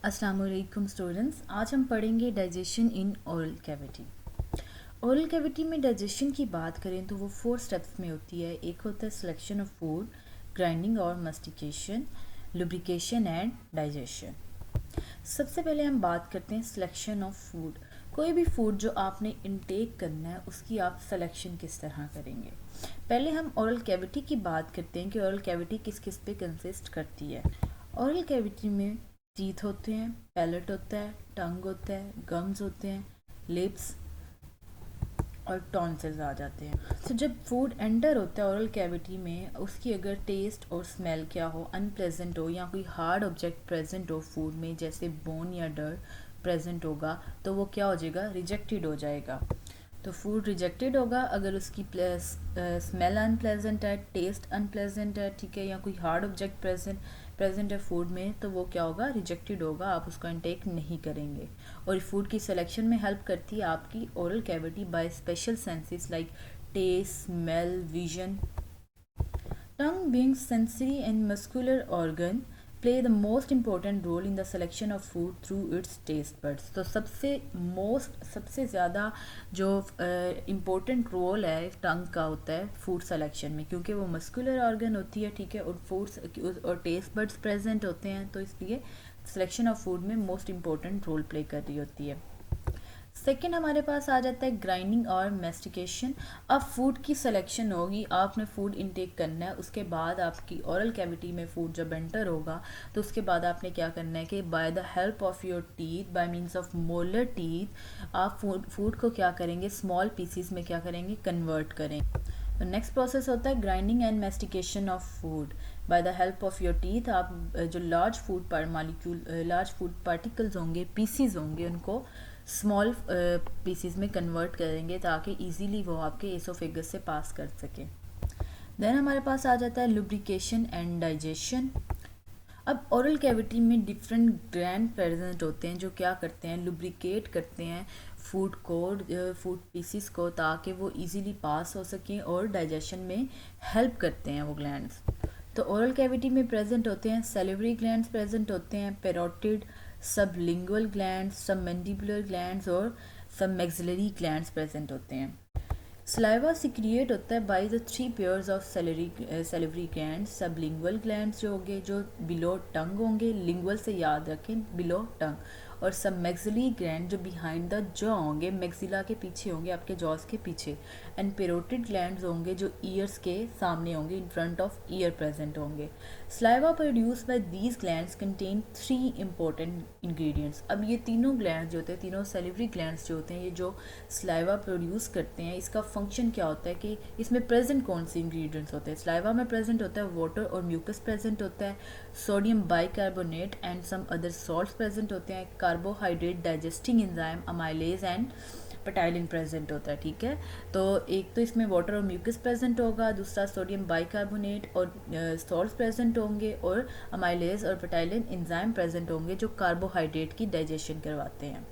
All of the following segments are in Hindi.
अस्सलाम वालेकुम स्टूडेंट्स। आज हम पढ़ेंगे digestion in oral cavity. Oral cavity में डाइजेशन की बात करें तो वो 4 स्टेप्स में होती है। एक होता है सिलेक्शन ऑफ फूड, ग्राइंडिंग और मस्टिकेशन, लुब्रिकेशन एंड डाइजेशन। सबसे पहले हम बात करते हैं सिलेक्शन ऑफ फूड। कोई भी फूड जो आपने इनटेक करना है उसकी आप सिलेक्शन किस तरह करेंगे। पहले हम ओरल कैविटी की बात करते हैं कि ओरल कैविटी किस किस पे कंसिस्ट करती है। ओरल कैविटी में टीथ होते हैं, पैलेट होता है, टंग होता है, गम्स होते हैं, लिप्स और टॉन्सिल्स आ जाते हैं। तो जब फूड एंटर होता है ओरल कैविटी में, उसकी अगर टेस्ट और स्मेल क्या हो, अनप्लेजेंट हो या कोई हार्ड ऑब्जेक्ट प्रेजेंट हो फूड में, जैसे बोन या डर्ट प्रेजेंट होगा, तो वो क्या हो जाएगा, रिजेक्टेड हो जाएगा। तो फूड रिजेक्टेड होगा अगर उसकी स्मेल अनप्लेजेंट है, टेस्ट अनप्लेजेंट है, ठीक है, या कोई हार्ड ऑब्जेक्ट प्रेजेंट है फूड में, तो वो क्या होगा, रिजेक्टेड होगा, आप उसका इंटेक नहीं करेंगे। और फूड की सिलेक्शन में हेल्प करती है आपकी oral cavity by special senses like taste, smell, vision. Tongue being sensory and muscular organ play the most important role in the selection of food through its taste buds। तो सबसे ज़्यादा जो इम्पोर्टेंट रोल है टंग का होता है फूड सिलेक्शन में, क्योंकि वो मस्कुलर ऑर्गन होती है, ठीक है, और फूड्स और टेस्ट बड्स प्रेजेंट होते हैं, तो इसलिए सिलेक्शन ऑफ फूड में मोस्ट इम्पोर्टेंट रोल प्ले कर रही होती है। सेकेंड हमारे पास आ जाता है ग्राइंडिंग और मेस्टिकेशन। अब फूड की सिलेक्शन होगी, आपने फूड इनटेक करना है, उसके बाद आपकी ओरल कैविटी में फूड जब एंटर होगा तो उसके बाद आपने क्या करना है कि by the help of your teeth, bye means of molar teeth, आप फूड को क्या करेंगे, स्मॉल पीसीज में क्या करेंगे, कन्वर्ट करेंगे। नेक्स्ट प्रोसेस होता है grinding and mastication of food. By the help of your teeth आप जो लार्ज फूड पार्टिकल्स होंगे, पीसीज होंगे, उनको स्मॉल पीसीज में कन्वर्ट करेंगे ताकि इजीली वो आपके एसोफेगस से पास कर सके। देन हमारे पास आ जाता है लुब्रिकेशन एंड डाइजेशन। अब ओरल कैविटी में डिफरेंट ग्लैंड प्रेजेंट होते हैं जो क्या करते हैं, लुब्रिकेट करते हैं फूड पीसीस को, ताकि वो इजीली पास हो सकें और डाइजेशन में हेल्प करते हैं वो ग्लैंड्स। तो ओरल कैविटी में प्रेजेंट होते हैं सैलिवरी ग्लैंड्स प्रेजेंट होते हैं, पैरोटिड, सबलिंगुअल ग्लैंड्स, सब मैंडिबुलर ग्लैंड्स और सब मैक्सिलरी ग्लैंड्स प्रेजेंट होते हैं। सलाइवा सिक्रिएट होता है by the 3 pairs of salivary glands. Sublingual glands जो होंगे जो बिलो टंग होंगे, लिंगुअल से याद रखें, बिलो टंग, और सब मैक्सिलरी ग्लैंड जो बिहाइंड द जॉ होंगे, मैक्सिला के पीछे होंगे, आपके जॉस के पीछे। एंड पेरोटिड ग्लैंड्स होंगे जो ईयर्स के सामने होंगे, in front of ear present होंगे। Saliva produce by these glands contain 3 important ingredients. अब ये तीनों ग्लैंड्स जो होते हैं, तीनों सैलिवरी ग्लैंड्स जो होते हैं, ये जो सलाइवा प्रोड्यूस करते हैं, इसका फंक्शन क्या होता है कि इसमें प्रेजेंट कौन से इंग्रेडिएंट्स होते हैं। सलाइवा में प्रेजेंट होता है वाटर और म्यूकस प्रेजेंट होता है, sodium bicarbonate and some other salts present होते हैं, carbohydrate digesting enzyme amylase and ptyalin present होता है, ठीक है। तो एक तो इसमें वाटर और म्यूकस प्रेजेंट होगा, दूसरा सोडियम बाइकार्बोनेट और सॉल्ट्स प्रेजेंट होंगे, और अमाइलेज और पेटाइलिन एंजाइम प्रेजेंट होंगे जो कार्बोहाइड्रेट की डाइजेशन करवाते हैं।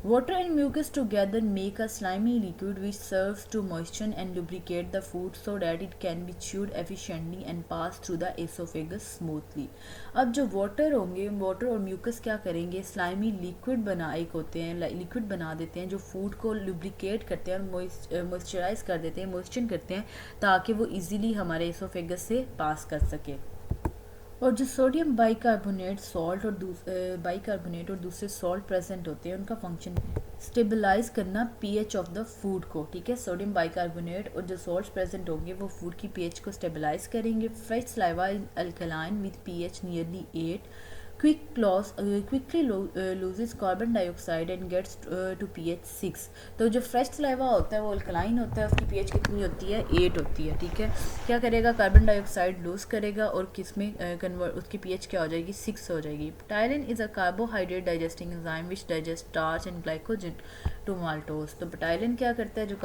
Water and mucus together make a slimy liquid which serves to moisten and lubricate the food so that it can be chewed efficiently and pass through the esophagus smoothly। अब जो वाटर होंगे, वाटर और म्यूकस क्या करेंगे, स्लाइमी लिक्विड लिक्विड बना देते हैं जो फूड को लुब्रिकेट करते हैं और मॉइस्चराइज कर देते हैं, मॉइस्चर करते हैं, ताकि वो इजीली हमारे एसोफेगस से पास कर सके। और जो सोडियम बाइकार्बोनेट और दूसरे सॉल्ट प्रेजेंट होते हैं, उनका फंक्शन स्टेबलाइज करना पीएच ऑफ द फूड को, ठीक है। सोडियम बाइकार्बोनेट और जो सॉल्ट प्रेजेंट होंगे वो फूड की पीएच को स्टेबलाइज करेंगे। Fresh saliva is alkaline with pH nearly 8, quickly loses carbon dioxide and gets to pH 6। तो जो फ्रेश सलाइवा होता है वो अल्कलाइन होता है, उसकी पीएच कितनी होती है, 8 होती है, ठीक है। क्या करेगा, कार्बन डाइऑक्साइड लूज करेगा और किसमें कन्वर्ट, उसकी पीएच क्या हो जाएगी, 6 हो जाएगी। Ptyalin is a carbohydrate digesting enzyme which digest starch and glycogen to maltose. तो पेटाइलिन क्या करता है, जो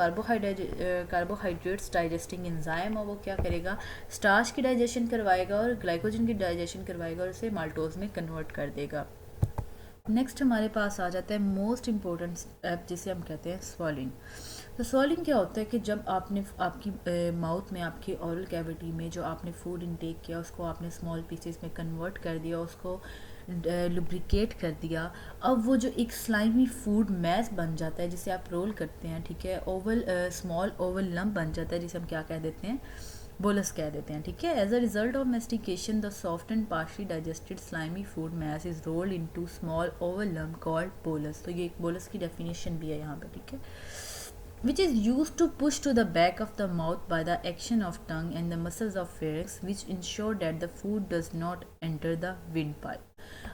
कार्बोहाइड्रेट्स डाइजेस्टिंग एंजाइम है वो क्या करेगा, स्टार्च की डाइजेशन करवाएगा और ग्लाइकोजन की डाइजेशन करवाएगा और उसे माल्टोज में कन्वर्ट कर देगा। नेक्स्ट हमारे पास आ जाता है मोस्ट इम्पोर्टेंट स्टेप जिसे हम कहते हैं स्वॉलिंग। तो स्वॉलिंग क्या होता है कि जब आपने आपकी माउथ में, आपकी ओरल कैविटी में जो आपने फूड इनटेक किया उसको आपने स्मॉल पीसेस में कन्वर्ट कर दिया, उसको लुब्रिकेट कर दिया, अब वो जो एक स्लाइमी फूड मैस बन जाता है जिसे आप रोल करते हैं, ठीक है, ओवल स्मॉल ओवल लम्प बन जाता है जिसे हम क्या कह देते हैं, बोलस कह देते हैं, ठीक है। As a result of mastication the soft and partially digested slimy food mass is rolled into small oval lump called bolus. तो ये एक बोलस की डेफिनेशन भी है यहाँ पे, ठीक है। which is used to push to the back of the mouth by the action of tongue and the muscles of pharynx, which ensure that the food does not enter the windpipe।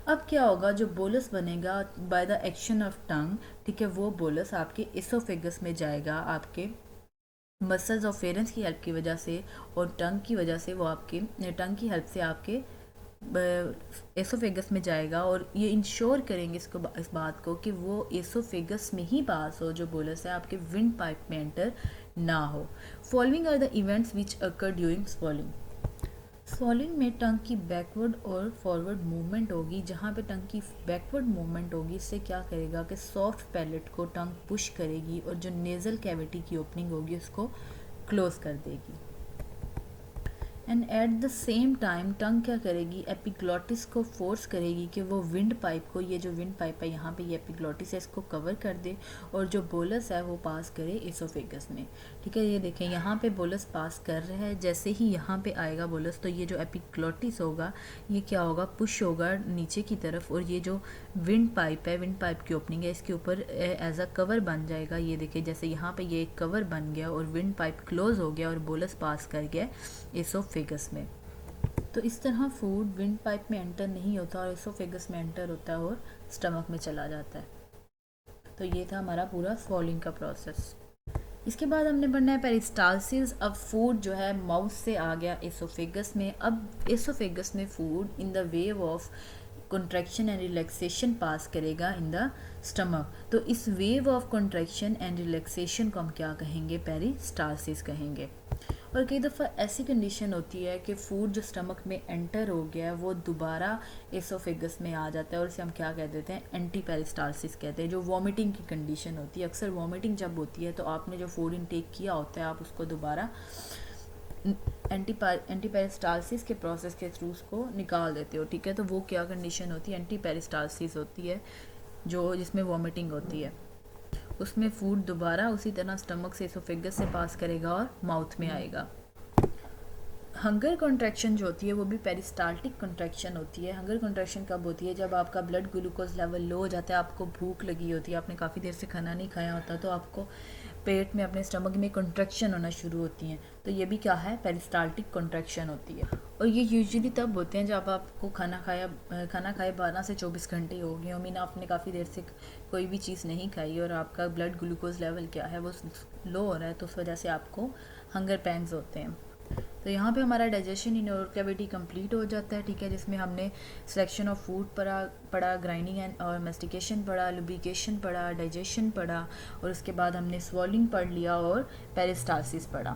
अब क्या होगा, जो बोलस बनेगा by the action of tongue, ठीक है, वो बोलस आपके इसोफेगस में जाएगा, आपके मसल्स ऑफ फेरेंस की हेल्प की वजह से और टंग की वजह से, वो आपके टंग की हेल्प से आपके एसोफेगस में जाएगा, और ये इंश्योर करेंगे इस बात को कि वो एसोफेगस में ही पास हो, जो बोलस है आपके विंड पाइप में एंटर ना हो। Following are the events which occur during swallowing. Swallowing में टंग की बैकवर्ड और फॉरवर्ड मूवमेंट होगी। जहाँ पे टंग की बैकवर्ड मूवमेंट होगी, इससे क्या करेगा कि सॉफ्ट पैलेट को टंग पुश करेगी और जो नेज़ल कैविटी की ओपनिंग होगी उसको क्लोज कर देगी। And at the same time tongue क्या करेगी, एपिग्लॉटिस को फोर्स करेगी कि वो विंड पाइप को, ये जो विंड पाइप है यहाँ पे ये एपिग्लॉटिस है, इसको कवर कर दे और जो बोलस है वो पास करे एसोफेगस में, ठीक है। ये देखें यहाँ पे बोलस पास कर रहा है, जैसे ही यहाँ पे आएगा बोलस तो ये जो एपिग्लॉटिस होगा ये क्या होगा, पुश होगा नीचे की तरफ, और ये जो विंड पाइप है, विंड पाइप की ओपनिंग है, इसके ऊपर एज अ कवर बन जाएगा। ये देखें जैसे यहाँ पे ये एक कवर बन गया और विंड पाइप क्लोज हो गया और बोलस पास कर गया एसोफेगस में। तो इस तरह फूड विंड पाइप में एंटर नहीं होता और एसोफेगस में एंटर होता है और स्टमक में चला जाता है। तो ये था हमारा पूरा स्वॉलिंग का प्रोसेस। इसके बाद हमने पढ़ना है पेरिस्टालसिस। अब फूड जो है माउथ से आ गया एसोफेगस में। अब एसोफेगस में food in the wave of contraction and relaxation pass करेगा इन द स्टमक। तो इस wave of contraction and relaxation को हम क्या कहेंगे, पेरिस्टालसिस कहेंगे। और कई दफ़ा ऐसी कंडीशन होती है कि फूड जो स्टमक में एंटर हो गया है वो दोबारा एसोफेगस में आ जाता है और इसे हम क्या कह देते हैं, एंटी पेरिस्टालसिस कहते हैं। जो वॉमिटिंग की कंडीशन होती है, अक्सर वॉमिटिंग जब होती है तो आपने जो फूड इनटेक किया होता है आप उसको दोबारा एंटी पेरिस्टालसिस के प्रोसेस के थ्रू उसको निकाल देते हो, ठीक है। तो वो क्या कंडीशन होती है, एंटी पेरिस्टालसिस होती है, जो जिसमें वॉमिटिंग होती है। उसमें फूड दोबारा उसी तरह स्टमक से एसोफेगस से पास करेगा और माउथ में आएगा। हंगर कॉन्ट्रैक्शन जो होती है वो भी पेरिस्टाल्टिक कॉन्ट्रैक्शन होती है। हंगर कॉन्ट्रैक्शन कब होती है, जब आपका ब्लड ग्लूकोज लेवल लो हो जाता है, आपको भूख लगी होती है, आपने काफ़ी देर से खाना नहीं खाया होता, तो आपको पेट में, अपने स्टमक में कॉन्ट्रैक्शन होना शुरू होती हैं। तो ये भी क्या है, पेरिस्टाल्टिक कॉन्ट्रैक्शन होती है। और ये यूजुअली तब होते हैं जब आपको खाना खाए 12 से 24 घंटे हो गए, मीन आपने काफ़ी देर से कोई भी चीज़ नहीं खाई और आपका ब्लड ग्लूकोज लेवल क्या है वो लो हो रहा है, तो उस वजह से आपको हंगर पैंग्स होते हैं। तो यहाँ पे हमारा digestion in oral cavity complete हो जाता है, ठीक है, जिसमें हमने सिलेक्शन ऑफ फूड पढ़ा, ग्राइंडिंग एंड और मेस्टिकेशन पढ़ा, लुब्रिकेशन पढ़ा, डाइजेशन पढ़ा, और उसके बाद हमने स्वॉलिंग पढ़ लिया और पेरिस्टालसिस पढ़ा।